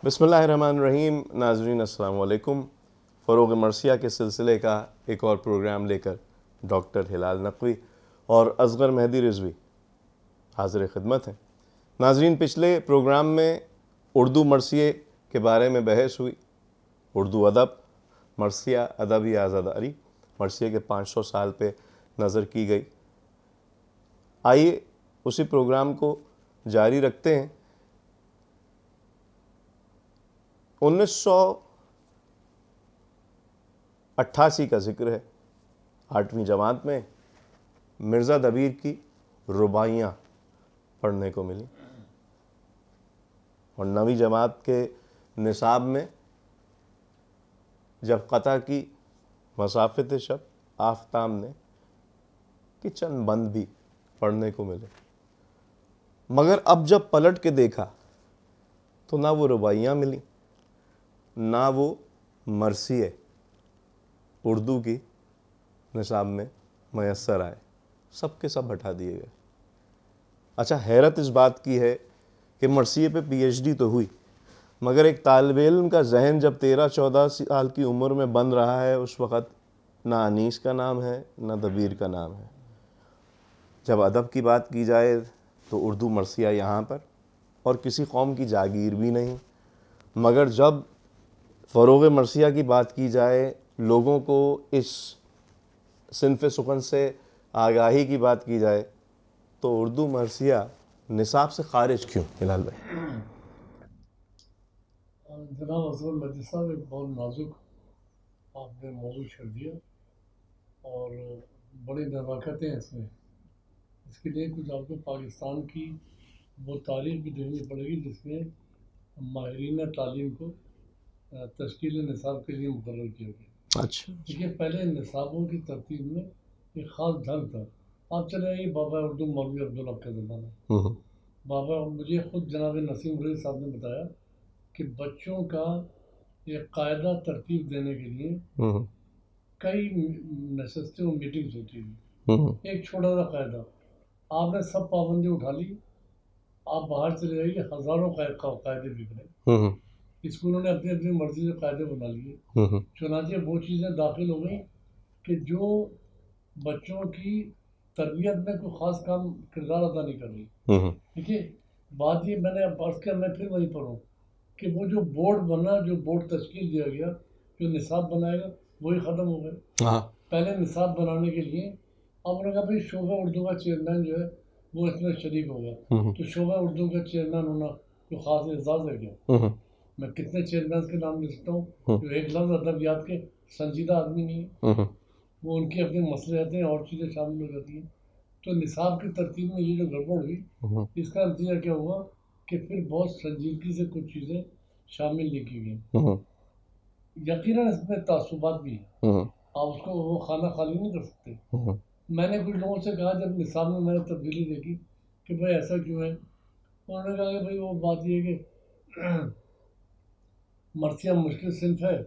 बिस्मिल्लाहिर्रहमानिर्रहीम। नाज़रीन अस्सलाम वालेकुम। फ़रोग़ मर्सिया के सिलसिले का एक और प्रोग्राम लेकर डॉक्टर हिलाल नक़वी और असग़र मेहदी रिज़वी हाज़िर ख़िदमत हैं। नाज़रीन, पिछले प्रोग्राम में उर्दू मर्सिये के बारे में बहस हुई। उर्दू अदब, मर्सिया अदबी आज़ादारी, मर्सिये के 500 साल पे नज़र की गई। आइए उसी प्रोग्राम को जारी रखते हैं। 1988 का जिक्र है। 8वीं जमात में मिर्ज़ा दबीर की रुबाइयाँ पढ़ने को मिली और 9वीं जमात के निसाब में जब क़ता की मसाफ़ित शब आफ्ताब ने कि चंद बंद भी पढ़ने को मिले, मगर अब जब पलट के देखा तो ना वो रुबाइयाँ मिली, ना वो मर्सिये उर्दू की निसाब में मैसर आए। सब के सब हटा दिए गए। अच्छा, हैरत इस बात की है कि मर्सिये पे पीएचडी तो हुई, मगर एक तालिब इल्म का जहन जब 13-14 साल की उम्र में बन रहा है, उस वक़्त ना अनीस का नाम है, ना दबीर का नाम है। जब अदब की बात की जाए तो उर्दू मर्सिया यहाँ पर और किसी कौम की जागीर भी नहीं, मगर जब फ़रोग़ मर्सिया की बात की जाए, लोगों को इस सिन्फ़ सुख़न से आगाही की बात की जाए, तो उर्दू मर्सिया निसाब से ख़ारिज क्यों? हिलाल भाई। जनाब असगर मजीद साहब, एक बहुत नाजुक आपने मौजूद छेड़ दिया और बड़ी नज़ाकतें हैं इसमें। इसके लिए कुछ आपको पाकिस्तान की वो तारीख भी देखनी पड़ेगी जिसमें माहिरीन तालीम को तश्कील निसाब के लिए मुकर्रर किया गया। अच्छा, देखिए, पहले निसाबों की तरतीब में एक ख़ास ढंग था। आप चले आइए बाबा उर्दू मौलवी अब्दुल हक का ज़माना। बाबा, मुझे ख़ुद जनाब नसीम रईस साहब ने बताया कि बच्चों का एक कायदा तरतीब देने के लिए कई नशस्तें और मीटिंग्स होती थी। एक छोटा सा कायदा, आपने सब पाबंदी उठा ली, आप बाहर चले जाइए, हज़ारों कायदे बिगड़े। स्कूलों ने अपनी अपनी मर्जी से कायदे बना लिए। चुनांचे वो चीज़ें दाखिल हो गई कि जो बच्चों की तरबियत में कोई ख़ास काम किरदार अदा नहीं कर रही। देखिए, बात ये मैंने अर्ज़ किया, मैं फिर वहीं पर हूँ कि वो जो बोर्ड बना, जो बोर्ड तश्कील दिया गया, जो निसाब बनाएगा, वही ख़त्म हो गए। पहले निसाब बनाने के लिए अब उन्होंने कहा भाई शोबा उर्दू का चेयरमैन जो है वो इसमें शरीक होगा। तो शोबा उर्दू का चेयरमैन होना कोई ख़ास एजाज़ है क्या? मैं कितने चेयरमैन के नाम ले सकता हूँ जो एक लफ्ज़ अदबियात के संजीदा आदमी नहीं है। वो उनके अपने मसले रहते हैं और चीज़ें शामिल हो जाती हैं। तो निसाब की तरतीब में ये जो गड़बड़ हुई, इसका नतीजा क्या हुआ कि फिर बहुत संजीदगी से कुछ चीज़ें शामिल नहीं की गई। यकीनन इसमें तासुबात भी है, आप उसको वो खाना खाली नहीं कर सकते। मैंने कुछ लोगों से कहा, जब निसाब में मैंने तब्दीली देखी कि भाई ऐसा क्यों है, उन्होंने कहा कि भाई वो बात ये है कि मर्सिया मुश्किल सिन्फ है,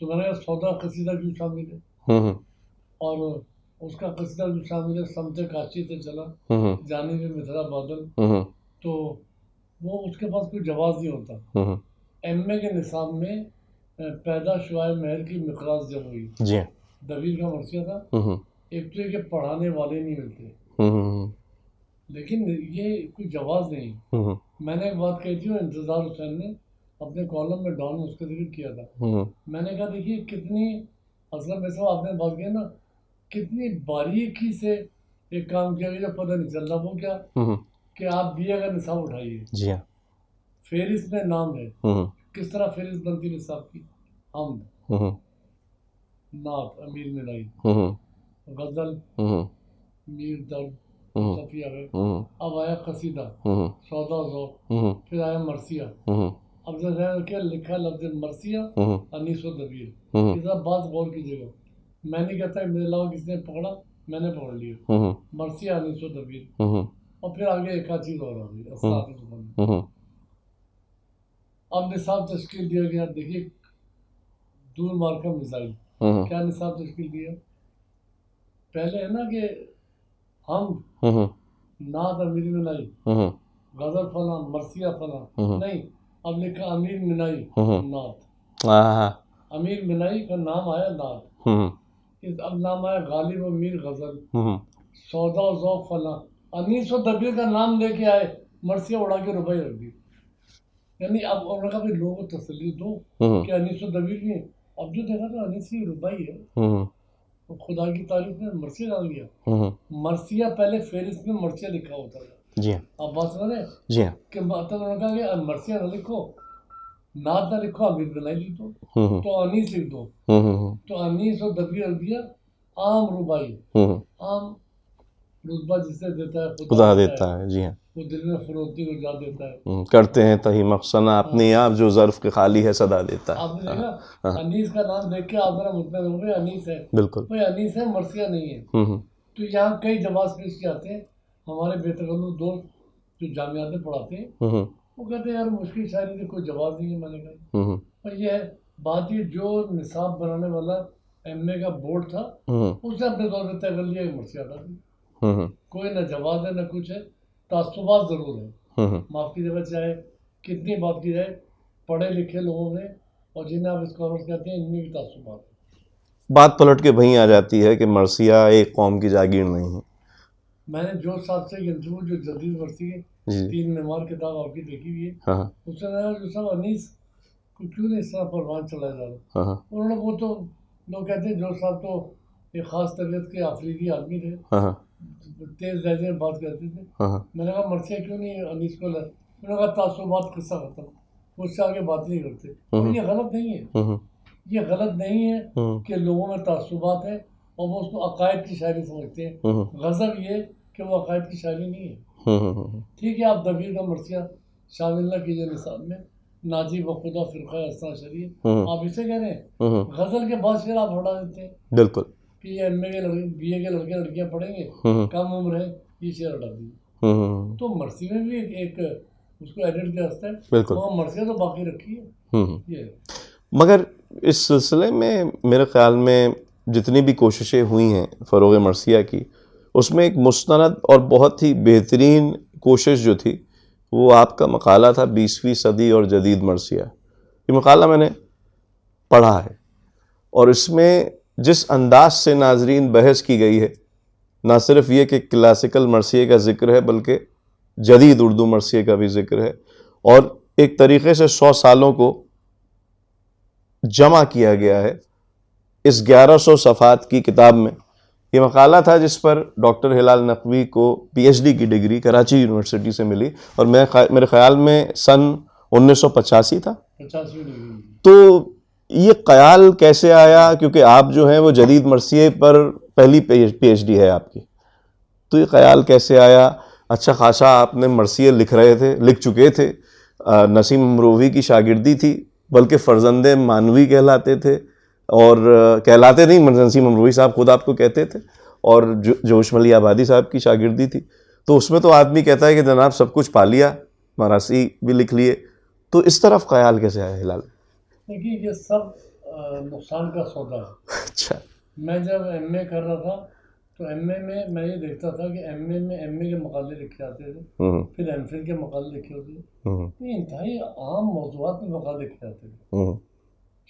तो मैंने कहा सौदा कसीदा क्यों शामिल है, और उसका कसीदा जो शामिल है समते काशी से चला जाने में मिथला बादल, तो वो उसके पास कोई जवाब नहीं होता। एमए के निसाब में पैदा शुआए महर की मिक़राज जब हुई, दबीर का मर्सिया था। एक तो ये कि पढ़ाने वाले नहीं मिलते, लेकिन ये कोई जवाब नहीं। मैंने एक बात कही थी, इंतज़ार हुसैन ने अपने कॉलम में डॉन में उसका जिक्र किया था। मैंने कहा देखिए कितनी, असलम में साहब आपने बात की ना, कितनी बारीकी से एक काम किया गया, पता नहीं चल रहा। वो क्या कि आप बीए का निसाब उठाइए, फेरिस्त में नाम है, किस तरह फेरिस्त बनती निसाब की? हमद, नात, अमीर मिलाई, गज़ल, मीर दर्द, सफिया है, अब आया कसीदा, सौदा ज़ौक़, फिर आया मर्सिया। अब क्या लिखा लफ्ज़ मर्सिया, अनीस व दबीर। इस बात गौर कीजिएगा, मैं नहीं कहता मेरे अलावा किसने पकड़ा, मैंने पकड़ लिया मर्सिया, अनीस व दबीर। और फिर आगे एक आध चीज़ और आ गई। अब निसाब तश्कील दिया गया। देखिए, दूर मार का मिसाइल, क्या निसाब तश्कील दिया? पहले है ना कि हम नात, अमीर मिलाई, गज़ल फला, मर्सिया फला, नहीं, अब लिखा अमीर मिनाई नात, हाँ। अमीर मिनाई का नाम आया नात, इस अब नाम आया गालिब अमीर गजल, सौदा ज़ौक़ फला। अनीस और दबीर का नाम लेके आए, मर्सिया उड़ा के रुपए रख दी। यानी अब उन्होंने कहा भाई लोगों को तसल्ली दो कि अनीस और दबीर भी हैं। अब जो देखा तो अनीस ही रुपई है, तो खुदा की तारीफ में मर्सिया डाल दिया। मर्सिया पहले फेरिस्त में मर्सिया लिखा होता था। जी हाँ। आप बात समझ रहे? जी हाँ। कि मतलब उन्होंने कहा कि मर्सिया ना लिखो, नात ना लिखो, अमीर बनाई लिख दो, तो अनीस लिख दो। तो अनीस और दबीर रख दिया आम रुबाई। आम रुतबा जिसे देता है खुदा देता है। जी हाँ। वो दिल में फरोती को जा देता है। करते हैं तही मकसना अपनी आप, जो ज़र्फ के खाली है सदा देता है। आपने देखा अनीस का नाम देख के आप जरा मुतमईन हो गए, अनीस है। बिल्कुल। भाई अनीस है, मर्सिया नहीं है। तो यहाँ कई जवाब पेश किए जाते हैं। हमारे बेतकल्लुफ़ दोस्त जो जामियात में पढ़ाते हैं, वो कहते हैं यार मुश्किल शायरी से कोई जवाब नहीं है। मैंने कहा और ये है बात, ये जो निसाब बनाने वाला MA का बोर्ड था, उसने अपने तौर पर तय कर लिया कि मर्सिया का दी। कोई न जवाब है न कुछ है, तासुबात ज़रूर है। माफ़ कीजिएगा, चाहे कितनी बात की जाए, पढ़े लिखे लोगों में और जिन्हें आप स्कॉलर्स कहते हैं, इनमें भी तासुबात है। बात पलट के वहीं आ जाती है कि मर्सिया एक कौम की जागीर नहीं है। मैंने जोश साहब से इंटरव्यू, जो जदीद वर्सी है, 3 मेमार किताब आपकी देखी हुई है, उससे मैंने जो सब अनीस को क्यों नहीं इस तरह परवान चलाया जा रहा। उन्होंने वो तो लोग कहते हैं जोश साहब तो एक ख़ास तबीयत के आफरीदी आदमी थे, तेज लहजे में बात करते थे। मैंने कहा मर्सिया क्यों नहीं अनीस को लाए? उन्होंने कहा तासुबात किस्सा खत्म, उससे आगे बात नहीं करते। और ये गलत नहीं है, ये गलत नहीं है कि लोगों में तासुबात है और वो उसको अकायद की शायरी समझते हैं। गज़ब ये कि वो अकायद की शायरी नहीं है। ठीक है, आप दबीर का मर्सिया शामिल ना कीजिए निसाब में, नाजी बखुदा फ़िरक़ा अस्ना शरीय आप इसे कह रहे हैं। गज़ल के बाद शेर आप हटा देते हैं। बिल्कुल। कि ये MA के लड़के, BA के लड़के लड़कियां पढ़ेंगे, कम उम्र है, ये शेर हटा दीजिए। तो मर्सी में भी एक उसको एडिट किया जाता है। बिल्कुल। वहाँ मर्सिया तो बाकी रखी है। ये मगर इस सिलसिले में मेरे ख्याल में जितनी भी कोशिशें हुई हैं फ़रोग़ मर्सिया की, उसमें एक मुस्तनद और बहुत ही बेहतरीन कोशिश जो थी, वो आपका मकाला था 20वीं सदी और जदीद मर्सिया। ये मकाला मैंने पढ़ा है और इसमें जिस अंदाज से नाजरीन बहस की गई है, ना सिर्फ ये कि क्लासिकल मर्सिया का ज़िक्र है, बल्कि जदीद उर्दू मर्सिया का भी ज़िक्र है, और एक तरीक़े से 100 सालों को जमा किया गया है इस 1100 सफ़ात की किताब में। ये मकाला था जिस पर डॉक्टर हिलाल नकवी को PhD की डिग्री कराची यूनिवर्सिटी से मिली, और मेरे ख्याल में सन 1985 था। 85 डिग्री। तो ये ख्याल कैसे आया, क्योंकि आप जो हैं वो जदीद मर्सिया पर पहली PhD है आपकी, तो ये ख्याल कैसे आया? अच्छा खासा आपने मर्सिया लिख चुके थे, नसीम अमरोवी की शागिर्दी थी, बल्कि फ़र्जंदे मानवी कहलाते थे, और कहलाते नहीं, नसीम अमरोवी साहब खुद आपको कहते थे, और जोशमली आबादी साहब की शागिर्दी थी। तो उसमें तो आदमी कहता है कि जनाब सब कुछ पा लिया, मरासी भी लिख लिए, तो इस तरफ ख्याल कैसे आया हिलाल? देखिए ये सब नुकसान का सौदा है। अच्छा। मैं जब MA कर रहा था तो MA में मैं ये देखता था कि MA में MA के मकाले लिखे जाते थे, फिर MPhil के मकाले लिखे होते थे। ये इंतहाई आम मौज़ूआत में मकाले लिखे जाते थे,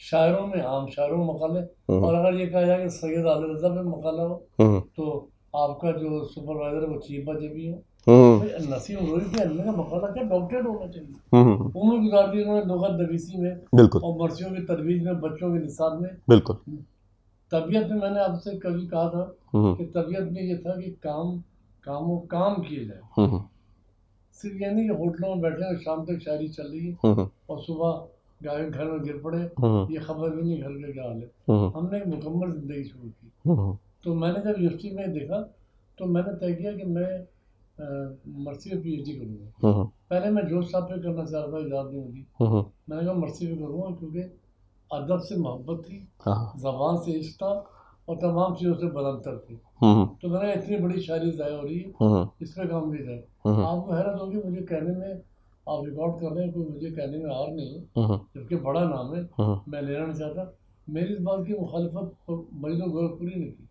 शायरों में, आम शायरों में मकाले। और अगर ये कहा जाए कि सैयद आदिल रज़ा में मकाला हो, तो आपका जो सुपरवाइज़र है वो चीफ भी हो। नसीम अमरोवी के MA का मकाला क्या डॉक्टरेट होना चाहिए। उम्र गुजार दी उन्होंने लुग़त नवीसी में, बिल्कुल, और मर्सियों की तरवीज में, बच्चों के निसाब में। बिल्कुल। तबीयत में मैंने आपसे कभी कहा था कि तबीयत में ये था कि काम किए जाए। सिर्फ ये नहीं कि होटलों में बैठे और शाम तक शायरी चल रही है और सुबह गाय घर में गिर पड़े, ये खबर भी नहीं घर का क्या हाल है। हमने एक मुकम्मल ज़िंदगी शुरू की। तो मैंने जब यूनिवर्सिटी में देखा तो मैंने तय किया कि मैं मर्सी में PhD करूँगा। पहले मैं जोश साहब पे करना चाह रहा था, इजाज़त नहीं होगी। मैंने कहा मर्सी पे करूँगा, क्योंकि अदब से मोहब्बत थी, ज़बान से इश्क था, और तमाम चीज़ों से बलंतर थे। तो मैंने इतनी बड़ी शायरी ज़ाया हो रही है, इस पर काम भी जाए। आपको हैरत होगी मुझे कहने में, आप रिकॉर्ड कर रहे हैं, कोई मुझे कहने में आर नहीं है, जबकि बड़ा नाम है, मैं लेना नहीं चाहता। मेरी इस बात की मुखालफत मरीजों गोरखपुरी ने की।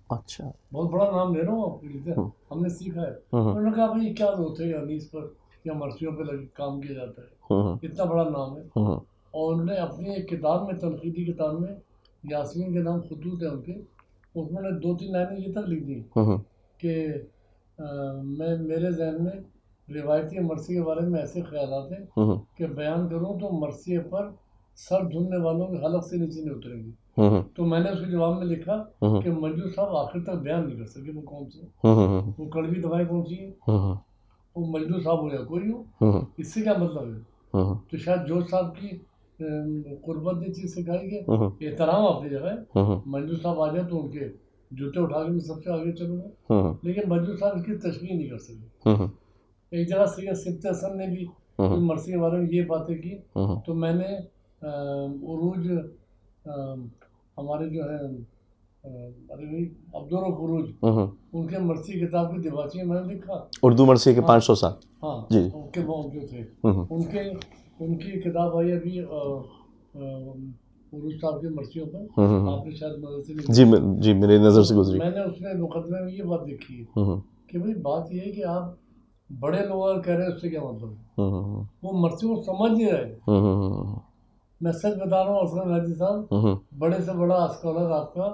अच्छा। बहुत बड़ा नाम ले रहा हूँ आपके लिए, हमने सीखा है। उन्होंने कहा भाई क्या जरूरत है अनीस पर या मर्सियों पे लगे काम किया जाता है, इतना बड़ा नाम है। और उन्होंने अपनी एक किताब में, तनकीदी किताब में, यास्मीन के नाम खतूत है उनके, उसमें 2-3 लाइनें ये तक लिख दी कि मैं मेरे जहन में रिवायती मरसी के बारे में ऐसे ख्यालात हैं कि बयान करूं तो मरसी पर सर धुलने वालों के हलक से नीचे नहीं उतरेंगी। तो मैंने उसके जवाब में लिखा कि मंजू साहब आखिर तक बयान नहीं कर सके वो कौन से, वो कड़वी दवाई कौन सी है, वो मंजू साहब हो या कोई हो, इससे क्या मतलब है। तो शायद जोश साहब की कुर्बत ने चीज़ सिखाई कि एहतराम अपनी जगह, मंजू साहब आ जाए तो उनके जूते उठा के मैं सबसे आगे चलूँगा, लेकिन मंजू साहब इसकी तशरीह नहीं कर सके। एक जगह सैयद सिफ्त हसन ने भी मरसी के बारे में ये बातें की, तो मैंने उरूज हमारे जो है अरे भाई अब्दुल रऊफ उरूज, उनके मरसी किताब की दिबाची में मैंने लिखा, उर्दू मरसी के 500 साल। हाँ जी। उनके जो थे उनके उनकी किताब आई अभी उरूज साहब की मरसियों पर, आपने शायद नजर से जी मेरी नज़र से गुजरी। मैंने उसमें मुकदमे में ये बात देखी है कि भाई बात ये है कि आप बड़े लोग अगर कह रहे हैं उससे क्या मतलब है, वो मरसी को समझ नहीं रहे। मैं सच बता रहा हूँ असलम हाजी साहब, बड़े से बड़ा स्कॉलर आपका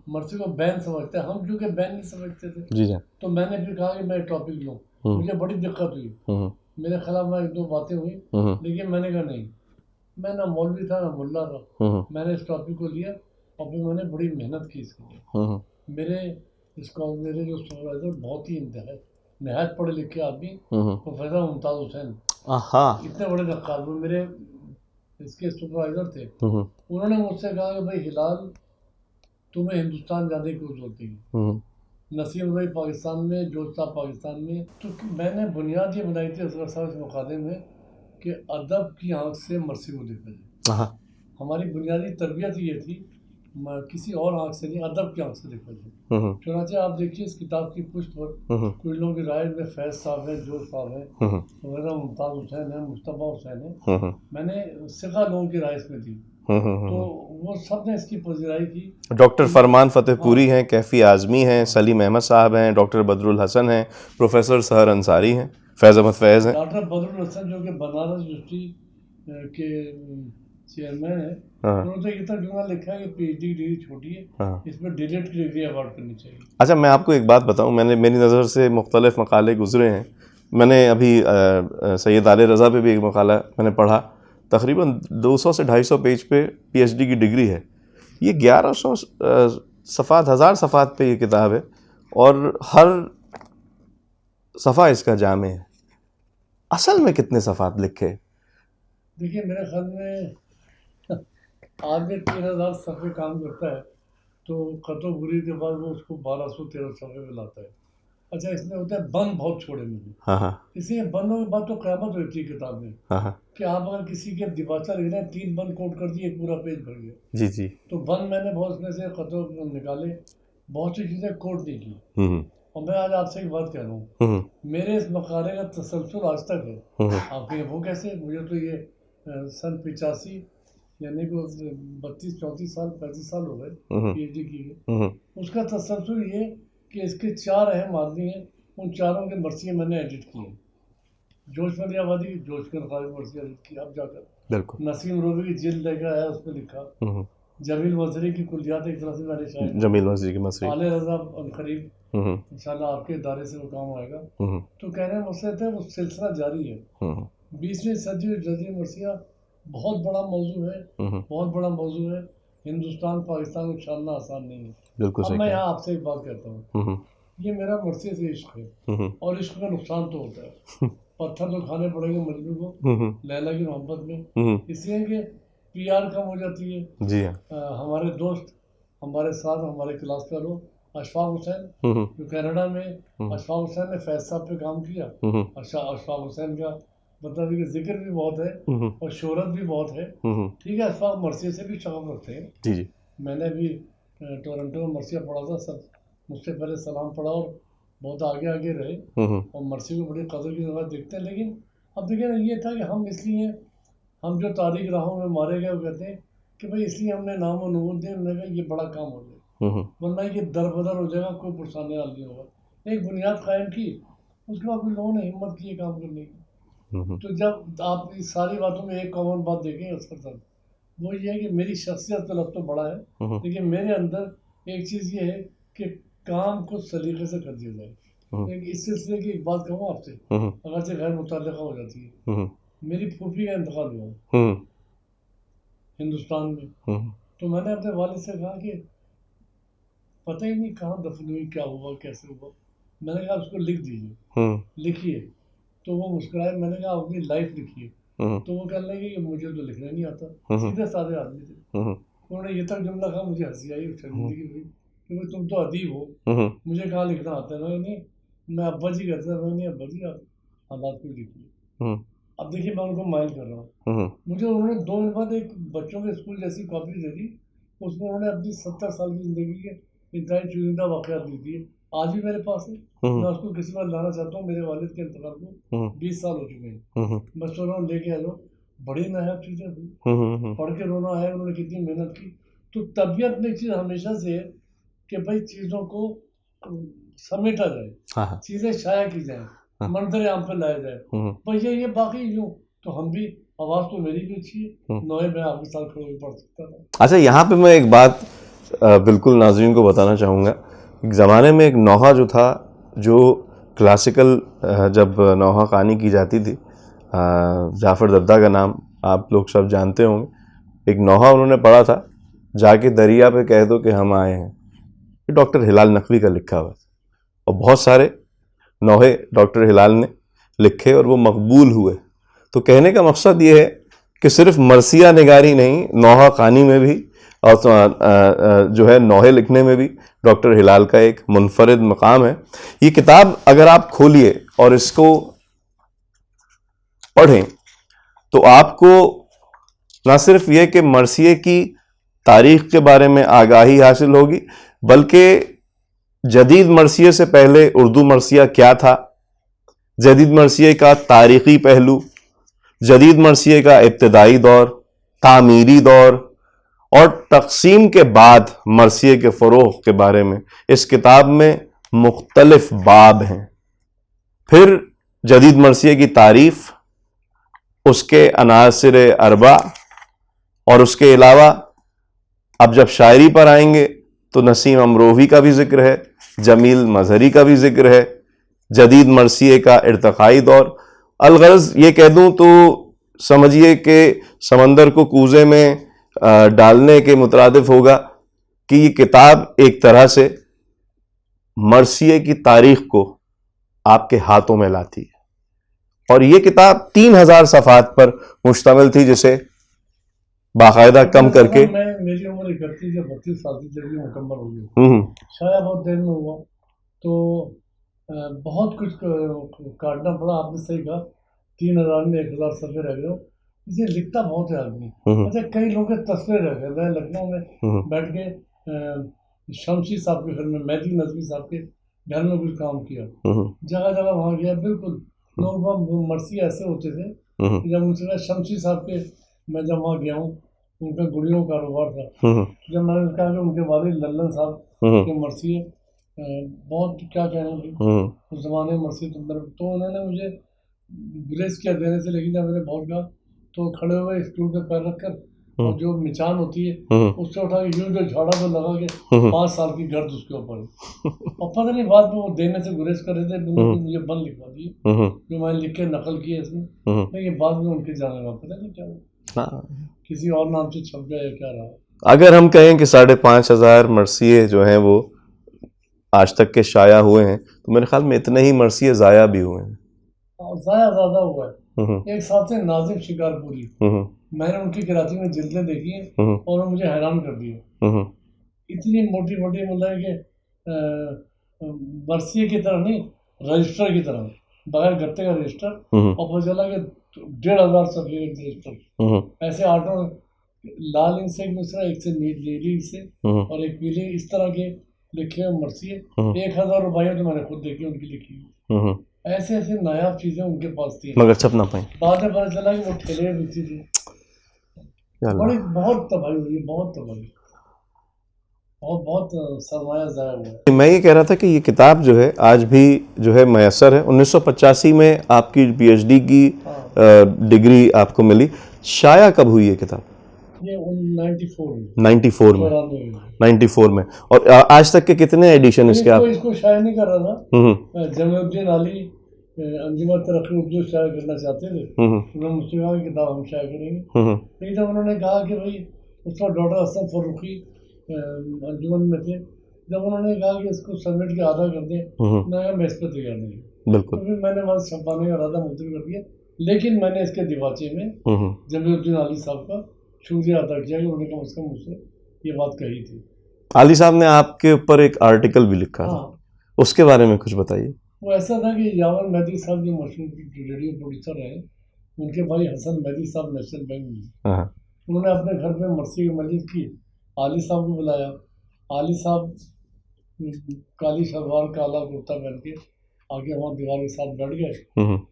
मरसी को बैन समझते हैं, हम क्योंकि बैन नहीं समझते थे। जी जी। तो मैंने फिर कहा कि मैं टॉपिक लूँ, मुझे बड़ी दिक्कत हुई, मेरे खिलाफ में 1-2 बातें हुई, लेकिन मैंने कहा नहीं, मैं ना मौलवी था ना मुल्ला था, मैंने इस टॉपिक को लिया और फिर मैंने बड़ी मेहनत की इसके लिए। मेरे जो सुपरवाइजर बहुत ही नहायत पढ़े लिखे आदमी, प्रोफेसर मुमताज़ हुसैन, इतने बड़े नक्काल, वो मेरे इसके सुपरवाइजर थे। उन्होंने मुझसे कहा कि भाई हिलाल, तुम्हें हिंदुस्तान जाने की जरूरत है, नसीम भाई पाकिस्तान में, जोश साहब पाकिस्तान में। तो मैंने बुनियाद ये बनाई थी असगर साहब इस मुकाबले में कि अदब की आंख से मरसी को देखा जाए। हमारी बुनियादी तरबियत ये थी, किसी और आंख से नहीं, अदब की आंख से देखा जाए। चुनांचे आप देखिए इस किताब की पुष्ट पर कुछ लोगों की राय में फैज साहब है, जोश साहब है, वगैरह मुमताज़ हुसैन है, मुस्तफ़ा हुसैन है, मैंने सिखा लोगों की राय इसमें दी, तो वो सब ने इसकी पजीराई की। डॉक्टर फरमान फतेहपुरी हैं, कैफ़ी आज़मी हैं, सलीम अहमद साहब हैं, डॉक्टर बदरुल हसन हैं, प्रोफेसर सहर अंसारी हैं, फैज़ अहमद फैज़ हैं, डॉक्टर बदरुल हसन जो कि बनारस यूनिवर्सिटी के चेयरमैन है, उन्होंने इतना जुमला लिखा है कि पीएचडी की डिग्री छोटी है, इसमें डीलिट की डिग्री अवार्ड करनी चाहिए। अच्छा, मैं आपको एक बात बताऊं, मेरी नज़र से मुख्तलिफ मकाले गुजरे हैं। मैंने अभी सैयद आले रज़ा पे भी एक मकाला मैंने पढ़ा, तकरीबन 200 से 250 पेज पे पीएचडी की डिग्री है। ये 1100 सफ़ात, 1000 सफ़ात पे ये किताब है और हर सफ़ा इसका जामे है। असल में कितने सफ़ात लिखे? देखिए मेरे ख्याल में आदमी 3000 सफ़े काम करता है तो खतो बुरी के बाद वो उसको 1213 सफ़े में लाता है। अच्छा, इसमें होता है बंद बहुत छोड़े मुझे, इसलिए बंदों के बाद तो क़यामत होती है किताब में, कि आप अगर किसी के दिबाचा लिख रहे हैं 3 बंद कोट कर दिए, पूरा पेज भर गया। जी जी। तो बंद मैंने बहुत उसमें से खतों निकाले, बहुत सी चीज़ें कोट नहीं की। और मैं आज आपसे एक बात कह रहा हूँ, मेरे इस मकाले का तसलसल आज तक है। आप कहें वो कैसे, मुझे तो ये सन 85 यानी कि 32-34 साल 35 साल हो गए पीएचडी की है। उसका तसलसल ये कि इसके 4 अहम आदमी हैं, उन चारों के मरसियाँ मैंने एडिट की हैं। जोश मलियाबादी की जोश के नखारी मरसी एडिट की, अब जाकर बिल्कुल। नसीम रोबी की जिल्द लेकर आया, उसमें लिखा। जमील मजरी की कुलियात एक तरह से मैंने शायद, जमील मस्जिद की मसरी, आले रजा करीब इंशाल्लाह आपके इदारे से वो काम आएगा। तो कहने मसले थे, वो सिलसिला जारी है। 20वीं सदी और जदीद मरसिया बहुत बड़ा मौजू है, बहुत बड़ा मौजू है। हिंदुस्तान पाकिस्तान को छानना आसान नहीं है। बिल्कुल अब सही मैं कहा। यहाँ आपसे एक बात कहता हूँ, ये मेरा मरसी से इश्क है, और इश्क में नुकसान तो होता है, पत्थर तो खाने पड़ेंगे मजनू को लैला की मोहब्बत में, इसलिए कि पीआर कम हो जाती है। जी हाँ। हमारे दोस्त, हमारे साथ हमारे क्लास फेलो अशफाक हुसैन जो कनाडा में, अशफाक हुसैन ने फैज साहब पे काम किया। अशफाक हुसैन का मतलब कि जिक्र भी बहुत है और शोहरत भी बहुत है। ठीक है, अशफाक मरसिया से भी शौक रखते हैं। जी जी। मैंने भी टोरंटो में मरसिया पढ़ा था, सब मुझसे पहले सलाम पढ़ा और बहुत आगे आगे रहे, और मरसी को बड़ी कदर की नज़र देखते हैं। लेकिन अब देखिए ना, ये था कि हम इसलिए, हम जो तारीख राहों में मारे गए, वो कहते हैं कि भाई इसलिए हमने नाम और नूर दिए, उन्होंने कहा ये बड़ा काम हो जाए, वरना ये दर बदर हो जाएगा, कोई परेशानी हाल नहीं होगा। एक बुनियाद कायम की, उसके बाद फिर लोगों ने हिम्मत की काम करने की। तो जब आप इस सारी बातों में एक कॉमन बात देखें उसके साथ, वो ये है कि मेरी शख्सियत तो लग तो बड़ा है, लेकिन मेरे अंदर एक चीज़ ये है कि काम को सलीके से कर दिया जाए। एक इस सिलसिले की एक बात कहूँ आपसे, अगर से गैर मुतल्लिका हो जाती है। मेरी फूफी का इंतकाल हुआ हिंदुस्तान में, तो मैंने अपने वालिद से कहा कि पता ही नहीं कहाँ दफन हुई, क्या हुआ, कैसे हुआ। मैंने कहा उसको लिख दीजिए, लिखिए। तो वो मुस्कुराए। मैंने कहा अपनी लाइफ लिखिए। तो वो कहने लगे कि मुझे तो लिखना नहीं आता। सीधे साधे आदमी थे। उन्होंने ये तक जुमला कहा, मुझे हंसी आई, शर्मिंदगी हुई कि भाई तुम तो अदीब हो, मुझे कहाँ लिखना आता है। मैंने नहीं, मैं अब्बा जी कहते हैं। मैंने नहीं, अब्बा जी आप हालात को लिखिए। अब देखिए मैं उनको माइल कर रहा हूँ। मुझे उन्होंने 2 दिन बाद एक बच्चों के स्कूल जैसी कॉपी दे दी। उसमें उन्होंने अपनी 70 साल की जिंदगी के इंतहाई चुनिंदा वाक़यात लिख दिए। आज भी मेरे पास है, मैं उसको किसी बार लाना चाहता हूँ। मेरे वालिद के इंतकाल को 20 साल हो चुके हैं। मैं सोच रहा हूँ लेके आ लो। बड़ी नायाब चीज़ें हुई, पढ़ के रोना आया। उन्होंने कितनी मेहनत की। तो तबीयत में चीज़ हमेशा से है कि भाई चीज़ों को समेटा जाए, चीज़ें शाया की जाए, मंजर आम पे लाया जाए। भैया ये बाकी यूँ तो हम भी, आवाज़ तो मेरी भी अच्छी है, नोए मैं आपके साथ खड़े होकर पढ़ सकता था। अच्छा, यहाँ पे मैं एक बात बिल्कुल नाज़रीन को बताना चाहूँगा। एक ज़माने में एक नौहा जो था, जो क्लासिकल जब नौहा कहानी की जाती थी, जाफ़र दद्दा का नाम आप लोग सब जानते होंगे। एक नौहा उन्होंने पढ़ा था, जाके दरिया पे कह दो कि हम आए हैं। ये डॉक्टर हिलाल नकवी का लिखा हुआ था, और बहुत सारे नौहे डॉक्टर हिलाल ने लिखे और वो मकबूल हुए। तो कहने का मकसद ये है कि सिर्फ मरसिया निगारी नहीं, नौहा कहानी में भी और जो है नौहे लिखने में भी डॉक्टर हिलाल का एक मुनफरिद मकाम है। ये किताब अगर आप खोलिए और इसको पढ़ें तो आपको ना सिर्फ ये कि मरसिए की तारीख के बारे में आगाही हासिल होगी, बल्कि जदीद मरसिए से पहले उर्दू मरसिया क्या था, जदीद मरसिए का तारीख़ी पहलू, जदीद मरसिए का इब्तदाई दौर, तामीरी दौर और तकसीम के बाद मरसिए के फ़रोग़ के बारे में इस किताब में मुख्तलिफ बाब हैं। फिर जदीद मरसिए की तारीफ़, उसके अनासिर अरबा, और उसके अलावा अब जब शायरी पर आएंगे तो नसीम अमरोही का भी जिक्र है, जमील मजहरी का भी जिक्र है, जदीद मरसिए का इर्तकाई दौर। अलगर्ज ये कह दूं तो समझिए कि समंदर को कूजे में डालने के मुतरादिफ होगा कि ये किताब एक तरह से मरसिए की तारीख को आपके हाथों में लाती है। और ये किताब 3000 सफ़ात पर मुश्तमिल थी, जिसे बाकायदा कम करके मेरी उम्र 31 या 32 साल की जब मुकम्मल हो गई, शायद बहुत देर में हुआ, तो बहुत कुछ काटना पड़ा। आपने सही कहा, 3000 में 1000 सफ़े रह गए। इसे लिखता बहुत है आदमी। अच्छा, कई लोगों के तस्वीर रह गए। मैं लखनऊ में बैठ के शमशी साहब के घर में, मेहदी नजमी साहब के घर में कुछ काम किया, जगह जगह वहाँ गया। बिल्कुल लोग वहाँ मरसी ऐसे होते थे कि जब उनसे कहा शमशी साहब के, मैं जब वहाँ गया हूँ, उनका गुड़ियों का कारोबार था। जब मैंने कहा कि उनके वालिद लल्लन साहब के मरसी बहुत क्या कहना उस जमाने में मरसी तो उन्होंने मुझे ग्रेस किया देने से, लेकिन जब मैंने बहुत कहा तो खड़े हुए स्टूल पे पैर रखकर और जो मिचान होती है उससे उठा के यूं जो झाड़ा तो लगा के 5 साल की गर्द उसके ऊपर। और पता नहीं बाद में वो देने से गुरेज कर रहे थे। मुझे बंद लिखवा दिए जो मैंने लिख के नकल की है इसमें, लेकिन बाद में उनके जाने का पता नहीं क्या किसी और नाम से छप गया या क्या रहा। अगर हम कहें कि 5500 मरसिए जो हैं वो आज तक के शाया हुए हैं, तो मेरे ख्याल में इतने ही मरसिए ज़ाया भी हुए हैं। ज़ाया ज़्यादा हुआ है। एक साथ से नाजिम शिकारपुरी, मैंने उनकी कराची में जिल्दें देखी हैं और वो मुझे हैरान कर दिए। इतनी मोटी मोटी, मतलब कि मरसिए की तरह नहीं, रजिस्टर की तरह, बगैर गत्ते का रजिस्टर, और पता चला कि 1500 सफ़े रजिस्टर ऐसे 8 लाल इंक से एक दूसरा, एक से नीली इंक से और एक पीली, इस तरह के लिखे हुए मरसिए। 1000 रुपये तो मैंने खुद देखी उनकी लिखी। ऐसे ऐसे नायाब चीजें उनके पास थी, मगर छप ना पाई। बाद में पता चला कि वो ठेले में बिकती थी। बड़ी बहुत तबाही हुई, बहुत तबाही, बहुत सरमाया ज़ाया हुआ। मैं ये कह रहा था कि ये किताब जो है आज भी जो है मैसर है। 1985 में आपकी PhD की डिग्री आपको मिली। शाया कब हुई ये किताब? ये 94 में 94 में। 94 में। 94 में। और आज तक के कितने एडिशन इसके आप? इसको शाया नहीं कर रहा था। हम्म जमीउद्दीन आली अंजुमन तरक्की उर्दू शाया करना चाहते थे। उन्होंने मुझसे कहा कि किताब हम शाया करेंगे। लेकिन जब उन्होंने कहा कि भाई उस वक्त डॉक्टर हसन फर्रुखी अंजुमन में थे, जब उन्होंने कहा कि इसको सबमिट के आधा कर दें, मैं इस पर तैयार नहीं हूँ। बिल्कुल। तो फिर मैंने बस छपाने का इरादा मुलतवी कर दिया। लेकिन मैंने इसके दिवाचे में जमीउद्दीन आली साहब का शुक्रिया अदा किया कि उन्होंने कम से कम मुझसे ये बात कही थी। आली साहब ने आपके ऊपर एक आर्टिकल भी लिखा था, उसके बारे में कुछ बताइए। वो ऐसा था कि यावर मेहदी साहब जो मशहूर रेडियो प्रोड्यूसर हैं, उनके भाई हसन मेहदी साहब नेशनल बैंक में, उन्होंने अपने घर पे मरसी की मजलिस की। आली साहब को बुलाया। आली साहब काली शलवार काला कुर्ता पहन के आगे वहाँ दीवार के साथ बैठ गए।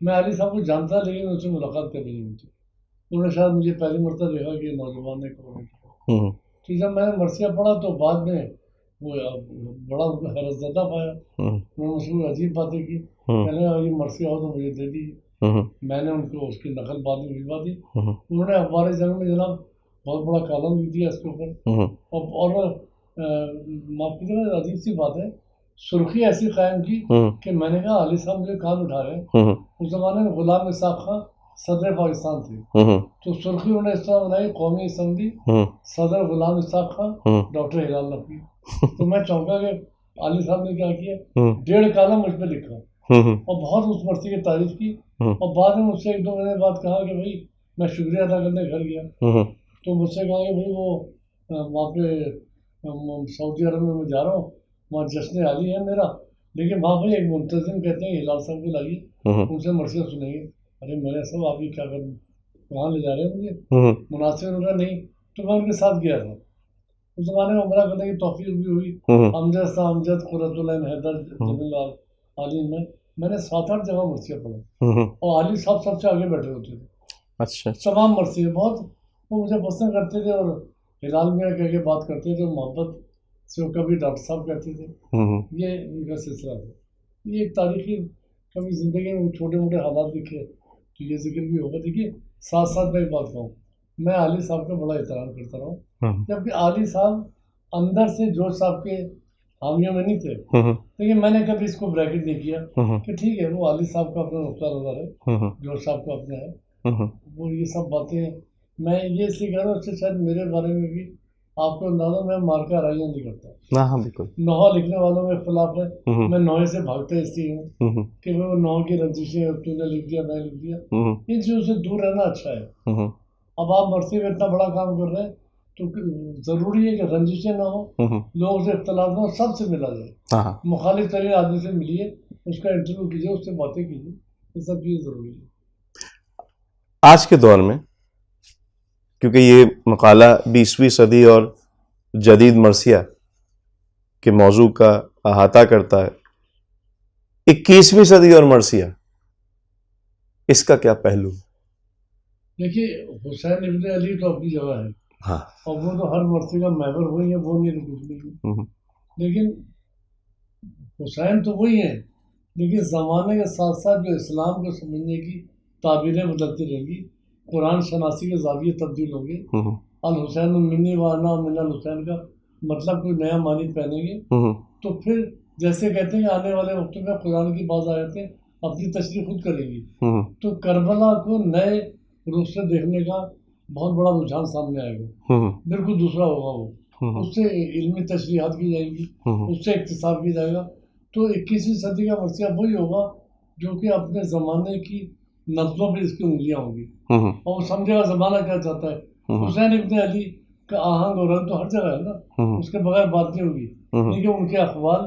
मैं आली साहब को जानता, लेकिन उनसे मुलाकात करनी मुझे। उन्होंने शायद मुझे पहली मरतबा देखा कि नौजवान ने कहा। तो जब मैंने मरसिया पढ़ा तो बाद में वो बड़ा हैरतज़दा पाया। उन्होंने मुझसे अजीब बातें की, कहने लगा ये मरसिया हो तो मुझे दे दीजिए। मैंने उनको उसकी नकल बाद में भिजवा दी। उन्होंने अखबार जंग में जनाब बहुत बड़ा कॉलम लिख दिया इसके ऊपर। और माफ कीजिएगा, अजीब सी बात है, सुर्खी ऐसी कायम की कि मैंने कहा अली साहब मुझे कान उठा रहे। उस जमाने में गुलाम इसाक खां सदर पाकिस्तान थे, तो सुर्खी उन्होंने इस तरह बनाई, कौमी असम्बली सदर गुलाम इसाक खां डॉक्टर हिलाल नकवी। तो मैं चौंका कि अली साहब ने क्या किया, 1.5 कॉलम मुझ पर लिखा और बहुत उस मर्सी की तारीफ की। और बाद में मुझसे 1-2 महीने बाद कहा कि भाई मैं शुक्रिया अदा करने घर गया, तो मुझसे कहा कि भाई वो वहाँ पे सऊदी अरब में मैं जा रहा हूँ, वहाँ जश्न आली है मेरा, लेकिन वहाँ पर एक मुंतजिम कहते हैं हिलाल साहब को लाइए, उनसे मर्सिया सुनेंगे। अरे मैंने सब आप ये क्या करूँ, कहाँ ले जा रहे हैं मुझे, मुनासिब होगा नहीं। तो मैं उनके साथ गया था। उस जमाने में उम्रा करने की तौफीक भी हुई। अमजद साहब, अमजद, कुर्रतुल-ऐन हैदर, जमील आली में मैंने 7-8 जगह मर्सिया पढ़ा और आली साहब सबसे आगे बैठे होते थे। अच्छा। तमाम मर्सिया बहुत वो मुझे पसंद करते थे और हिलाल में कह के बात करते थे, मोहब्बत से कभी डॉक्टर साहब कहते थे। ये उनका सिलसिला था। ये एक तारीखी, कभी ज़िंदगी में छोटे मोटे हालात दिखे तो ये जिक्र भी होगा। देखिए साथ साथ मैं एक बात कहूँ, मैं आली साहब का बड़ा एहतराम करता रहा, जबकि आली साहब अंदर से जोश साहब के हामियों में नहीं थे। लेकिन मैंने कभी इसको ब्रैकेट नहीं किया कि ठीक है वो आली साहब का अपना नुक्ता नजर है, जोश साहब का अपना है। वो ये सब बातें मैं ये इसलिए कह रहा हूँ, उससे शायद मेरे बारे में भी आपको अंदाजा, मैं मार्का राइया नहीं करता। हाँ बिल्कुल। नौहा लिखने वालों में इख्तलाफ है, मैं नौहे से भागता इसलिए हूँ कि वो नौह की रंजिशें तूने लिख दिया, मैं लिख दिया, इन चीज़ों से दूर रहना अच्छा है। अब आप मरसी में इतना बड़ा काम कर रहे हैं तो जरूरी है कि रंजिशें ना हो, लोगों से इख्तलाफ ना हो, सबसे मिला जाए, मुखालिफ तरीन आदमी से मिलिए, उसका इंटरव्यू कीजिए, उससे बातें कीजिए, ये सब चीज़ें जरूरी है आज के दौर में। क्योंकि ये मकाला 20वीं सदी और जदीद मरसिया के मौजू का अहाता करता है। 21वीं सदी और मरसिया, इसका क्या पहलू? देखिए हुसैन इब्ने अली तो अपनी जगह है, हाँ, और वो तो हर मरसी का महवर वही है, वो नहीं कुछ नहीं। लेकिन हुसैन तो वही है, लेकिन ज़माने के साथ साथ जो इस्लाम को समझने की ताबीरें बदलती रहेंगी, कुरान शनासी के ज़ाविये तब्दील होंगे। अल हुसैन मिन्नी वाना मिनल हुसैन का मतलब कोई नया मानी पहनेंगे, तो फिर जैसे कहते हैं आने वाले वक्त में कुरान की बात आयतें अपनी तशरीह खुद करेंगी, तो करबला को नए रूप से देखने का बहुत बड़ा रुझान सामने आएगा, बिल्कुल दूसरा होगा वो। उससे इल्मी तशरीहात की जाएगी, उससे इक्तिसाब किया जाएगा। तो 21वीं सदी का मरसिया वही होगा जो कि अपने ज़माने की नब्ज़ों पर इसकी उंगलियाँ होंगी और वो समझेगा ज़माना क्या चाहता है। हुसैन इब्ने अली का आहंग और रंग तो हर जगह है ना, उसके बगैर बात नहीं होगी। लेकिन उनके अखबाल,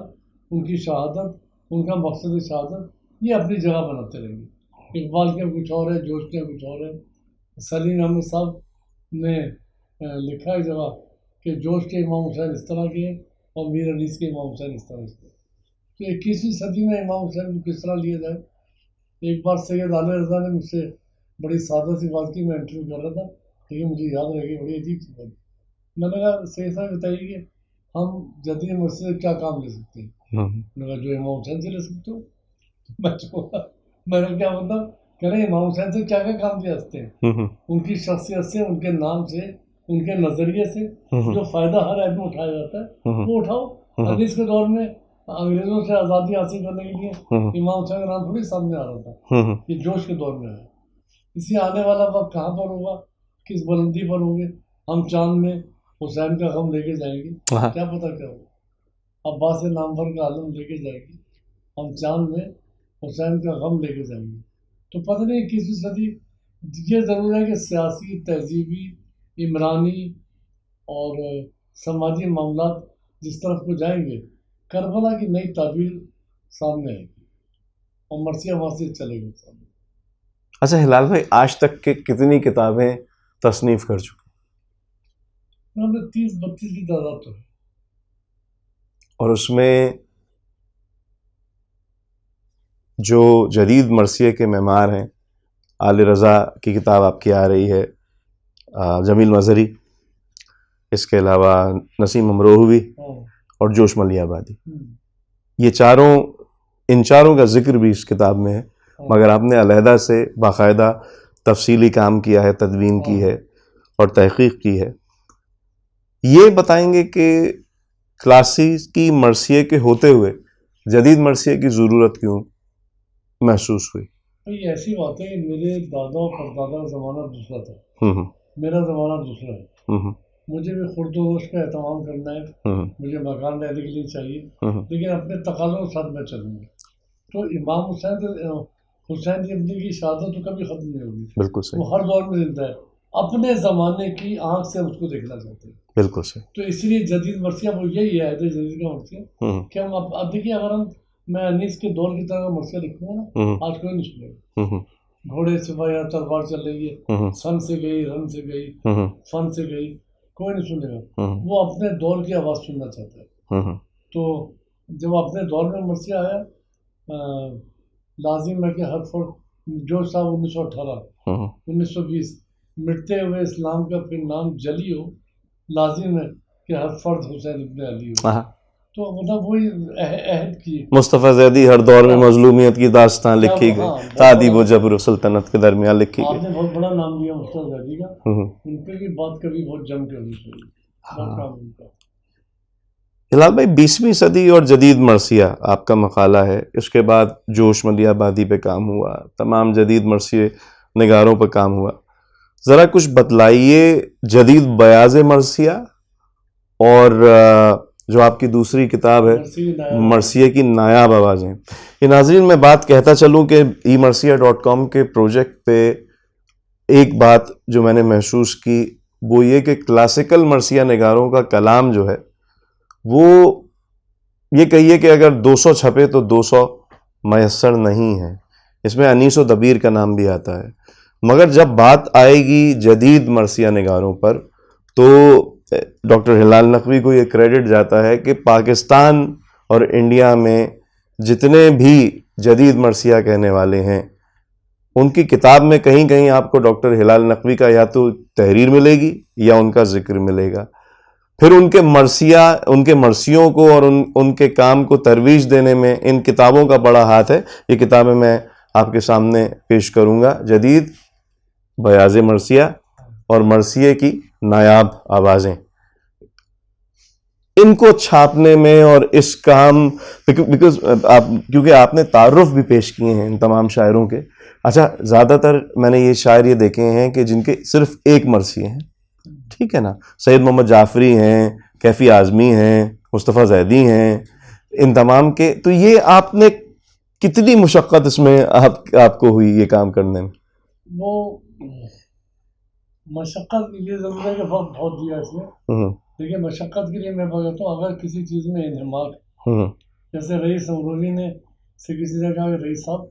उनकी शहादत, उनका मकसद शहादत, ये अपनी जगह बनाते रहेंगे। इकबाल के कुछ और है, जोश के कुछ और है। सलीम अहमद साहब ने लिखा है जगह कि जोश के इमाम हुसैन इस तरह के और मीर अनीस के इमाम हुसैन इस तरह के। तो 21वीं सदी में इमाम हुसैन को किस तरह लिया जाए। एक बार सैयद आले रज़ा ने मुझसे बड़ी सादा सी बात की, मैं इंटरव्यू कर रहा था, लेकिन मुझे याद रहेगी, बड़ी अजीब सी बात। मैंने कहा सही साहब बताइए कि हम जदीद मस्जिद से क्या काम ले सकते हैं। मैंने कहा जो इमाम हुसैन से ले सकते हो। मैंने क्या मतलब, कह रहे इमाम हुसैन से क्या क्या काम किया हंसते हैं, उनकी शख्सियत से, उनके नाम से, उनके नजरिए से जो फायदा हर आदमी उठाया जाता है वो उठाओ। अभी इसके दौर में अंग्रेजों से आज़ादी हासिल करने के लिए इमाम हुसैन का नाम थोड़ी सामने आ रहा था, ये जोश के दौर में है। इसी आने वाला वक्त कहाँ पर होगा, किस बुलंदी पर होंगे, हम चांद में हुसैन का गम लेके जाएंगे, क्या पता क्या होगा। अब्बास नामवर का आलम लेके जाएगी, हम चांद में हुसैन का गम लेके जाएंगे। तो पता नहीं 21वीं सदी, ये ज़रूर है कि सियासी, तहजीबी, इमरानी और समाजी मामला जिस तरफ को जाएंगे, करबला की नई ताबीर सामने आएगी और मरसिया वहाँ से चलेगा सामने। अच्छा हिलाल भाई, आज तक के कितनी किताबें तसनीफ कर चुके? हमने 30-32 की तादाद तो है। और उसमें जो जदीद मरसिए के मेमार हैं, आले रज़ा की किताब आपकी आ रही है, जमील मज़हरी, इसके अलावा नसीम अमरोहवी और जोश मलियाबादी, ये चारों, इन चारों का जिक्र भी इस किताब में है, मगर आपने अलहदा से बाकायदा तफसीली काम किया है, तदवीन की है और तहकीक की है। ये बताएंगे कि क्लासिकी मरसिए के होते हुए जदीद मरसिए की ज़रूरत क्यों महसूस हुई? ये ऐसी बात है कि मेरे दादा और परदादा का ज़माना दूसरा था, मेरा ज़माना दूसरा है। मुझे भी खुर्द-ओ-नोश का एहतमाम करना है, मुझे मकान रहने के लिए चाहिए, लेकिन अपने तकाज़ों के साथ मैं चलूँगा। तो इमाम हुसैन इब्न की शहादत तो कभी ख़त्म नहीं होगी, बिल्कुल सही, वो हर दौर में जिंदा है। अपने ज़माने की आँख से उसको देखना चाहते हैं, बिल्कुल सही। तो इसलिए जदीद मरसिया वो यही है, जदीद का मरसिया कि हम अब देखिए, अगर हम मैं अनीस के दौर की तरह मरसिया लिखूंगा ना, आज कोई नहीं सुनेगा। घोड़े सिपाही तलवार चल रही है, सन से गई, रन से गई, फन से गई, कोई नहीं सुनेगा। वो अपने दौर की आवाज़ सुनना चाहता है। तो जब अपने दौर में मरसिया आया, लाजिम है कि हर फर्द जो साहब 1918 1920 मिटते हुए इस्लाम का फिर नाम जली हो, लाजिम है कि हर फर्द हुसैन इब्न अली हो। तो मतलब वही अहद की मुस्तफ़ा ज़ैदी हर दौर में मजलूमियत की दास्तान लिखी गई, तादीब व जबर सल्तनत के दरमियान लिखी गई। आपने बहुत बड़ा नाम दिया मुस्तफ़ा ज़ैदी का, उन पर भी बात कभी बहुत जम के होनी चाहिए। हिलाल भाई, 20वीं सदी और जदीद मरसिया आपका मकाला है, इसके बाद जोश मलियाबादी पे काम हुआ, तमाम जदीद मरसिए निगारों पर काम हुआ, ज़रा कुछ बतलाइए जदीद बयाज़ मरसिया और जो आपकी दूसरी किताब है मरसिए की नायाब आवाज़ें। ये नाज़रीन, मैं बात कहता चलूँ कि eMarsiya.com के प्रोजेक्ट पे एक बात जो मैंने महसूस की वो ये कि क्लासिकल मरसिया निगारों का कलाम जो है वो, ये कहिए कि अगर 200 छपे तो 200 मयस्सर नहीं है। इसमें अनीस व दबीर का नाम भी आता है, मगर जब बात आएगी जदीद मरसिया निगारों पर तो डॉक्टर हिलाल नकवी को ये क्रेडिट जाता है कि पाकिस्तान और इंडिया में जितने भी जदीद मरसिया कहने वाले हैं उनकी किताब में कहीं कहीं आपको डॉक्टर हिलाल नकवी का या तो तहरीर मिलेगी या उनका जिक्र मिलेगा। फिर उनके मरसियों को और उनके काम को तरवीज देने में इन किताबों का बड़ा हाथ है। ये किताबें मैं आपके सामने पेश करूंगा, जदीद बयाज़े मरसिया और मरसिए की नायाब आवाज़ें। इनको छापने में और इस काम, बिकॉज क्योंकि आपने तारुफ भी पेश किए हैं इन तमाम शायरों के। अच्छा, ज़्यादातर मैंने ये शायर ये देखे हैं कि जिनके सिर्फ एक मरसिए हैं, ठीक है ना, सैयद मोहम्मद जाफरी हैं, कैफी आज़मी हैं, मुस्तफ़ा ज़ैदी हैं, इन तमाम के। तो ये आपने कितनी मुशक्क़त इसमें आपको हुई ये काम करने में? वो मशक्क़त ये ज़रूर है कि वक्त बहुत दिया इसमें, देखिए मशक्क़त के लिए मैं बताता हूँ, अगर किसी चीज़ में इन्हमाक, जैसे रईस अमरोही ने से किसी ने कहा कि रईस साहब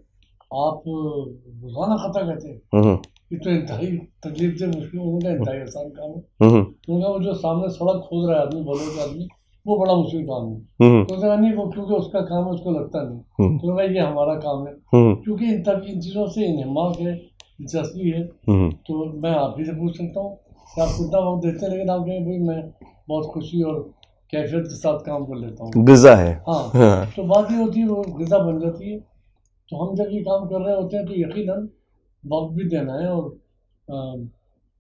आप रोज़ाना खता कहते हैं, ये तो इंतहाई तकलीफ से मुश्किल, उनका इंतहाई आसान काम है। उनका वो जो सामने सड़क खोद रहा है आदमी, बोलो आदमी, वो बड़ा मुश्किल काम है। तो उसने नहीं, वो क्योंकि उसका काम है उसको लगता नहीं, तो भाई ये हमारा काम है, क्योंकि इन चीज़ों से इन्हमाक है, दिलचस्पी है। तो मैं आप ही से पूछ सकता हूँ कि आप कितना वक्त देते हैं, लेकिन आप कहें भाई मैं बहुत खुशी और कैफियत के साथ काम कर लेता हूँ, ग़िज़ा है। हाँ, तो बात ये होती है वो ग़िज़ा बन जाती है। तो हम जब ये काम कर रहे होते हैं तो यकीनन वक्त भी देना है, और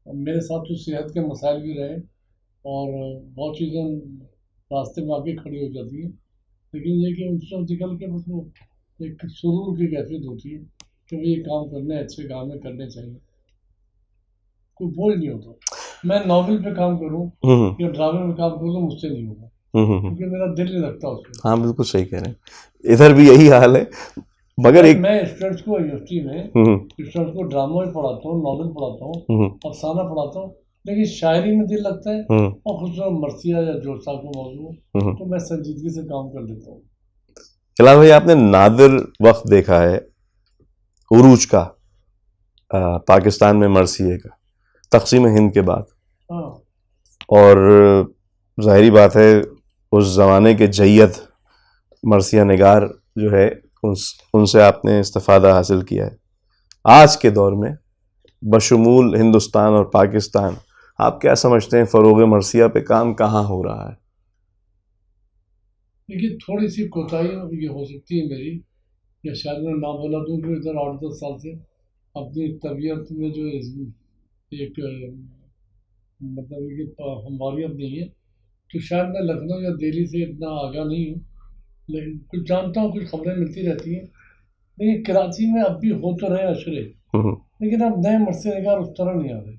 मेरे साथ तो सेहत के मसाइल भी रहे, और बहुत चीज़ें रास्ते में आके खड़ी हो जाती हैं, लेकिन ये कि उनसे निकल के बस वो एक सुरूर की कैफियत होती है कि भाई ये काम करने, अच्छे काम है, करने चाहिए, कोई बोझ नहीं होता। मैं नॉवल पे काम करूँ या ड्रामे में काम करूँ तो मुझसे नहीं होगा, क्योंकि मेरा दिल नहीं लगता उसमें। हाँ बिल्कुल सही कह रहे हैं, इधर भी यही हाल है। मगर एक मैं स्टूडेंट्स को यूनिवर्सिटी में स्टूडेंट्स को ड्रामा भी पढ़ाता हूँ, नॉवल पढ़ाता हूँ, अफसाना पढ़ाता हूँ, लेकिन शायरी में दिल लगता है और खुसरो मर्सिया या जोर साहब को मौजूद तो मैं संजीदगी से काम कर लेता हूँ। जलाल भाई, आपने नादिर वक्त देखा है उरूज का, पाकिस्तान में मरसिए का, तकसीम हिंद के बाद। हाँ, और जाहिर बात है उस ज़माने के जय्यद मरसिया निगार जो है उनसे आपने इस्तिफादा हासिल किया है। आज के दौर में बशमूल हिंदुस्तान और पाकिस्तान, आप क्या समझते हैं फ़रोग़ मरसिया पे काम कहाँ हो रहा है? देखिए, थोड़ी सी कोताही ये हो सकती है मेरी, या शायद मैं ना बोला दूँ कि इधर 8-10 साल से अपनी तबीयत में जो एक मतलब कि हमारियत नहीं है, तो शायद मैं लखनऊ या दिल्ली से इतना आगाह नहीं हूँ, लेकिन कुछ जानता हूँ, कुछ खबरें मिलती रहती हैं। लेकिन कराची में अब भी हो तो रहे अशरे, लेकिन अब नए मरसिया निगार उस तरह नहीं आ रहे।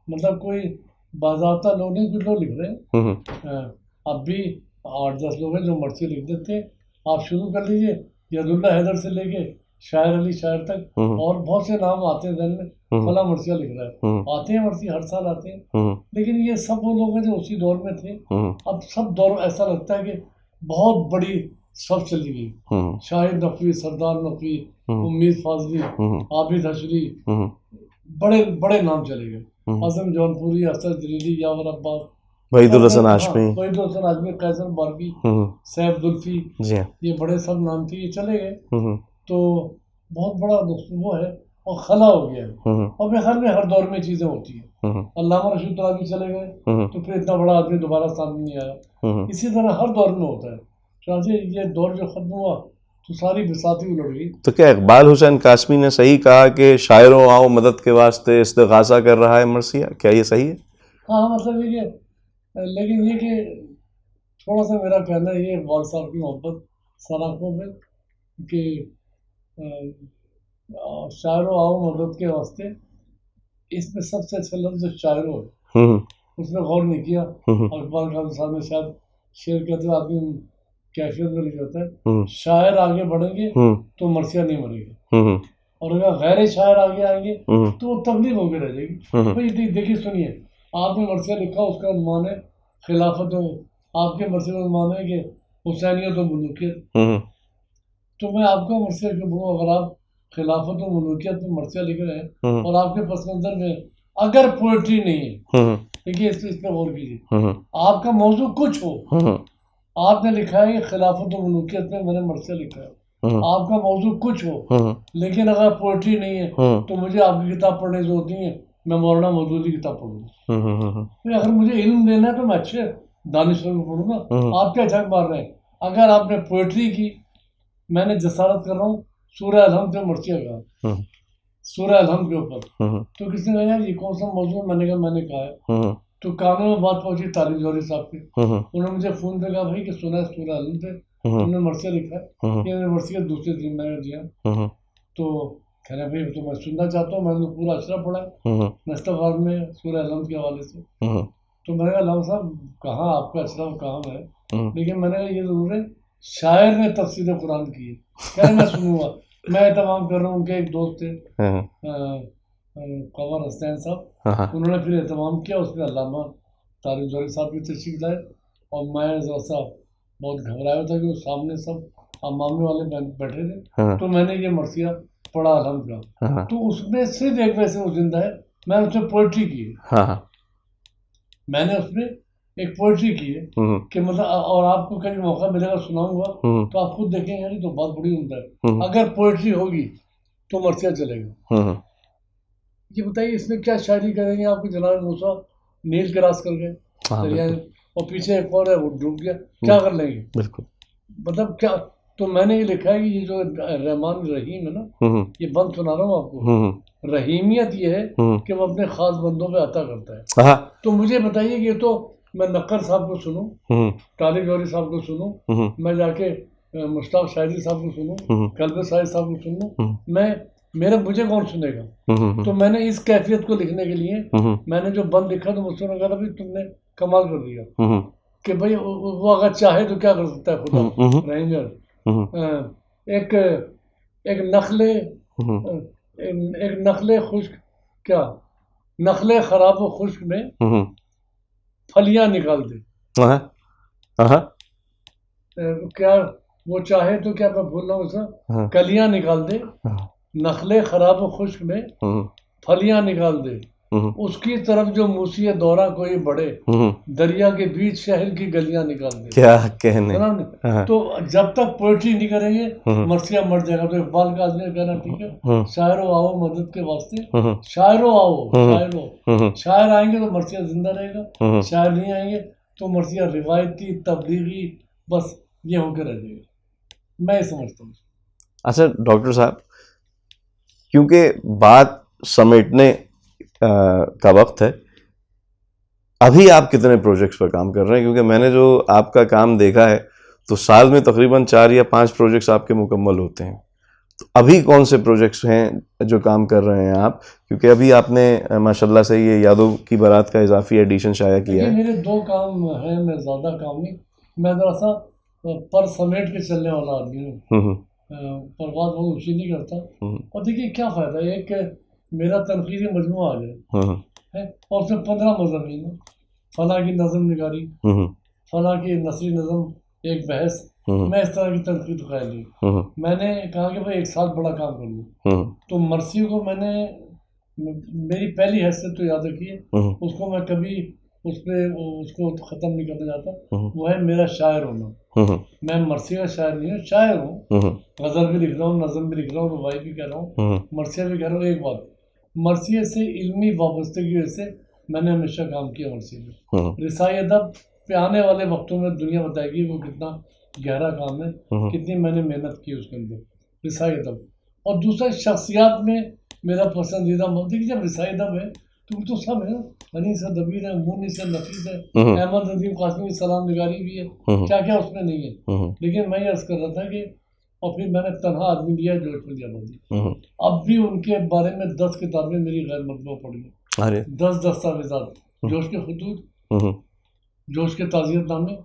मतलब कोई बाज़ाब्ता लोग नहीं, कुछ लोग लिख रहे हैं। अब भी 8-10 लोग हैं जो मरसिया लिख देते हैं। आप शुरू कर लीजिए, यदुल्ला हैदर से लेके शायर अली शायर तक, और बहुत से नाम आते हैं जहन में, फला मरसिया लिख रहा है, आते हैं मरसिया, हर साल आते हैं। लेकिन ये सब वो लोग हैं जो उसी दौर में थे। अब सब दौर ऐसा लगता है कि बहुत बड़ी सब चली गई। शाहिद नकवी, सरदार नकवी, उम्मीद फाजली, आबिद हशरी, बड़े बड़े नाम चले गए। आजम जौनपुरी, असद जलीली, यावर अब्बास, वहीदुल हसन हाशमी, वहीदुल हसन हाशमी, कैसर बारगी, सैफ जुल्फी, ये बड़े सब नाम थे, ये चले गए। तो बहुत बड़ा वो है, और खला हो गया है। और मेरे ख्याल में हर दौर में चीज़ें होती हैं। अल्लामा रशीद तरावी चले गए तो फिर इतना बड़ा आदमी दोबारा सामने नहीं आया। इसी तरह हर दौर में होता है। चाहे ये दौर जो ख़त्म हुआ तो सारी बिसाती उलट गई। तो क्या इकबाल हुसैन कासमी ने सही कहा कि शायरों आओ मदद के वास्ते इस्तिग़ासा कर रहा है मरसिया? क्या ये सही है? हाँ, मतलब ये कि, लेकिन ये कि थोड़ा सा मेरा कहना ये इकबाल साहब की मोहब्बत सराखों में कि शायरों आओ मदद के वास्ते, इसमें सबसे अच्छा लफ्ज़ शायरों है, उसने गौर नहीं किया। इकबाल खान साहब ने शायद शेर कहते हुए आदमी कैफियत में नहीं जाता है। शायर आगे बढ़ेंगे तो मरसिया नहीं मरेगी, और अगर गैर शायर आगे आएंगे तो वो तबलीग होकर रह जाएगी। भाई देखिए, सुनिए, आपने मरसिया लिखा, उसका अनुमान है खिलाफत, आपके मरसिया का अनुमान है कि हुसैनियत और मलूकियत। तो मैं आपका मरसिया क्यों बोलूँ? अगर आप खिलाफत और मलूकियत में मरसिया लिख रहे हैं और आपके पस मंजर में अगर पोइट्री नहीं है, देखिए इस पर गौर कीजिए, आपका मौजू कुछ हो, आपने लिखा है कि खिलाफत और मलूकियत में मैंने मरसिया लिखा है, आपका मौजू कुछ हो, लेकिन अगर पोइट्री नहीं है तो मुझे आपकी किताब पढ़ने की जरूरत नहीं है, मैं मौलाना मौदूदी की किताब पढ़ूंगा। तो अगर मुझे इल्म देना है तो मैं अच्छे दानिश्वर को पढ़ूंगा। आप क्या झक मार रहे हैं? अगर आपने पोइट्री की, मैंने जसारत कर रहा हूँ सूरह अलहम्द पे मरसिया कहा, सूरह अलहम्द के ऊपर, तो किसी ने कहा यार ये कौन सा मौजूद? मैंने कहा है। तो कानों में बात पहुंची तारिक जौहरी साहब की, उन्होंने मुझे फोन पे कहा भाई कि सुना है सूरह अलहम्द पे उन्होंने मरसिया लिखा है, ये मरसिया दूसरे दिन मैंने दिया। तो कह रहे भाई तो मैं सुनना चाहता हूँ, मैंने पूरा अशरा पढ़ा है नस्तफार में सूरह अलहम्द के हवाले से। तो मैंने कहा अल्लामा साहब कहाँ आपका अशरा कहाँ है? लेकिन मैंने कहा ये जरूर है शायर ने तफसीर कुरान की है। कह रहे मैं सुनूंगा। मैं एहतमाम कर रहा हूँ, उनके एक दोस्त थे कमर हसनैन साहब, उन्होंने फिर एहतमाम किया, उसमें अल्लामा तारिक जौहरी साहब की तशरीफ लाए, और मैं ज़रा सा बहुत घबराया था कि वो सामने सब अमामे वाले बैठे थे। तो मैंने ये मरसिया पढ़ा अलहम्द का, तो उसमें सिर्फ एक वैसे वो जिंदा है, मैंने उसमें पोइट्री की है। मैंने उसमें एक पोइट्री की है कि मतलब, और आपको कभी मौका मिलेगा सुनाऊंगा तो आप खुद देखेंगे यार तो बहुत बड़ी उम्दा है। अगर पोइट्री होगी तो मरसिया चलेगा। ये बताइए इसमें क्या शायरी करेंगे? आपको जनाब मूसा नील क्रॉस कर गए दरिया में, और पीछे एक और है वो डूब गया, क्या कर लेंगे? बिल्कुल। मतलब क्या तो मैंने ये लिखा है कि ये जो रहमान रहीम है ना, ये बंद सुना रहा हूँ आपको। रहीमियत ये है कि वो अपने खास बंदों पे अता करता है। तो मुझे बताइए कि ये तो मैं नक्कर साहब को सुनूं, तारिक जौहरी साहब को सुनूं, मैं जाके मुश्ताक शाहिदी साहब को सुनूं, कल्बे साहिद साहब को सुनूं, मुझे कौन सुनेगा? तो मैंने इस कैफियत को लिखने के लिए मैंने जो बंद लिखा तो मुझसे कहा था भाई तुमने कमाल कर दिया कि भाई वो अगर चाहे तो क्या कर सकता है खुदा रहीम। एक एक नखले एक नखले खुश्क, क्या नखले खराब व खुश्क में फलियां निकाल दे। क्या वो चाहे तो क्या, मैं भूल रहा हूँ उसका, कलियां निकाल दे, नखले खराब व खुश्क में फलियां निकाल दे, उसकी तरफ जो मूसी दौरा कोई बढ़े, दरिया के बीच शहर की गलियां निकाल दे। क्या कहने। तो जब तक पोएट्री नहीं करेंगे मरसिया मर जाएगा। तो इकबाल का आदमी कहना ठीक है, शायरो आओ मदद के वास्ते, शायरो आओ, शायरो शायर आएंगे तो मरसिया जिंदा रहेगा, शायर नहीं आएंगे तो मरसिया रिवायती तबलीगी बस ये होकर रह जाएगा, मैं समझता हूँ। अच्छा डॉक्टर साहब, क्योंकि बात समेटने का वक्त है, अभी आप कितने प्रोजेक्ट्स पर काम कर रहे हैं? क्योंकि मैंने जो आपका काम देखा है तो साल में तकरीबन 4 या 5 प्रोजेक्ट्स आपके मुकम्मल होते हैं। तो अभी कौन से प्रोजेक्ट्स हैं जो काम कर रहे हैं आप? क्योंकि अभी आपने माशाल्लाह से ये यादों की बारात का इजाफी एडिशन शाया किया है। मेरे 2 काम हैं, मैं ज़्यादा काम नहीं, मैं ज़रा सा पर समेट के चलने वाला आदमी हूँ, परवाज़ बहुत ऊँची नहीं करता। और देखिए क्या फ़ायदा है कि मेरा तनकीदी मजमूआ आ गया है और उसमें 15 मज़ामीन है, फला की नज़म निगारी, फला की नसरी नज़म, एक बहस, मैं इस तरह की तनकीद क़ायल नहीं। मैंने कहा कि भाई एक साथ बड़ा काम कर लूँ, तो मरसी को मैंने, मेरी पहली हैसियत तो याद रखिए, उसको मैं कभी उसको ख़त्म नहीं करना चाहता, वो है मेरा शायर होना। मैं मरसी का शायर नहीं हूँ, शायर हूँ, गज़ल भी लिख रहा हूँ, नज़म भी लिख रहा हूँ, रुबाई भी कह रहा हूँ, मरसिया भी कह रहा हूँ। एक बात, मरसिया से इल्मी वाबस्तगी से मैंने हमेशा काम किया मरसिया में। रिसाई अदब पे आने वाले वक्तों में दुनिया बताएगी वो कितना गहरा काम है, कितनी मैंने मेहनत की उसके अंदर, रिसाई अदब। और दूसरा शख्सियात में मेरा पसंदीदा देखिए, जब रिसाई अदब है तो सब है, हनी से दबीर है, मुनी से नफीस है, अहमद नदीम कासमी सलाम निगारी भी है, क्या क्या उसमें नहीं है। लेकिन मैं ये अर्ज कर रहा था कि और फिर मैंने तनहा आदमी लिया जोश में दिया, अब भी उनके बारे में 10 किताबें मेरी गैर मतबूआ पड़ी, 10 दस्तावेजात, जोश के खुतूत, जोश के ताज़ियतनामे,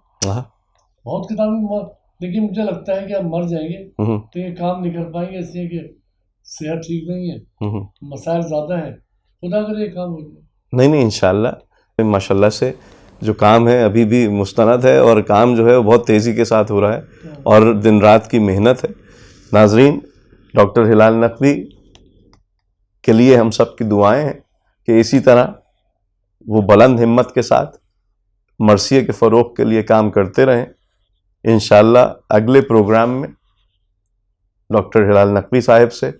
बहुत किताबें। लेकिन मुझे लगता है कि अब मर जाएंगे तो ये काम नहीं कर पाएंगे, इसलिए कि सेहत ठीक नहीं है, मसाइल ज़्यादा हैं, खुदा करे ये काम हो जाए। नहीं इंशाअल्लाह, माशाल्लाह से जो काम है अभी भी मुस्तनद है और काम जो है वो बहुत तेज़ी के साथ हो रहा है और दिन रात की मेहनत है। नाजरीन, डॉक्टर हिलाल नकवी के लिए हम सब की दुआएं हैं कि इसी तरह वो बुलंद हिम्मत के साथ मरसिया के फ़रोग़ के लिए काम करते रहें। इंशाअल्लाह अगले प्रोग्राम में डॉक्टर हिलाल नकवी साहब से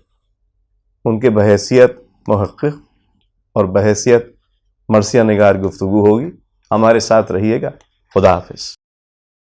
उनके बहैसियत मुहक़्क़िक़ और बहैसियत मरसिया निगार गुफ्तगू होगी। हमारे साथ रहिएगा। खुदा हाफ़िज़।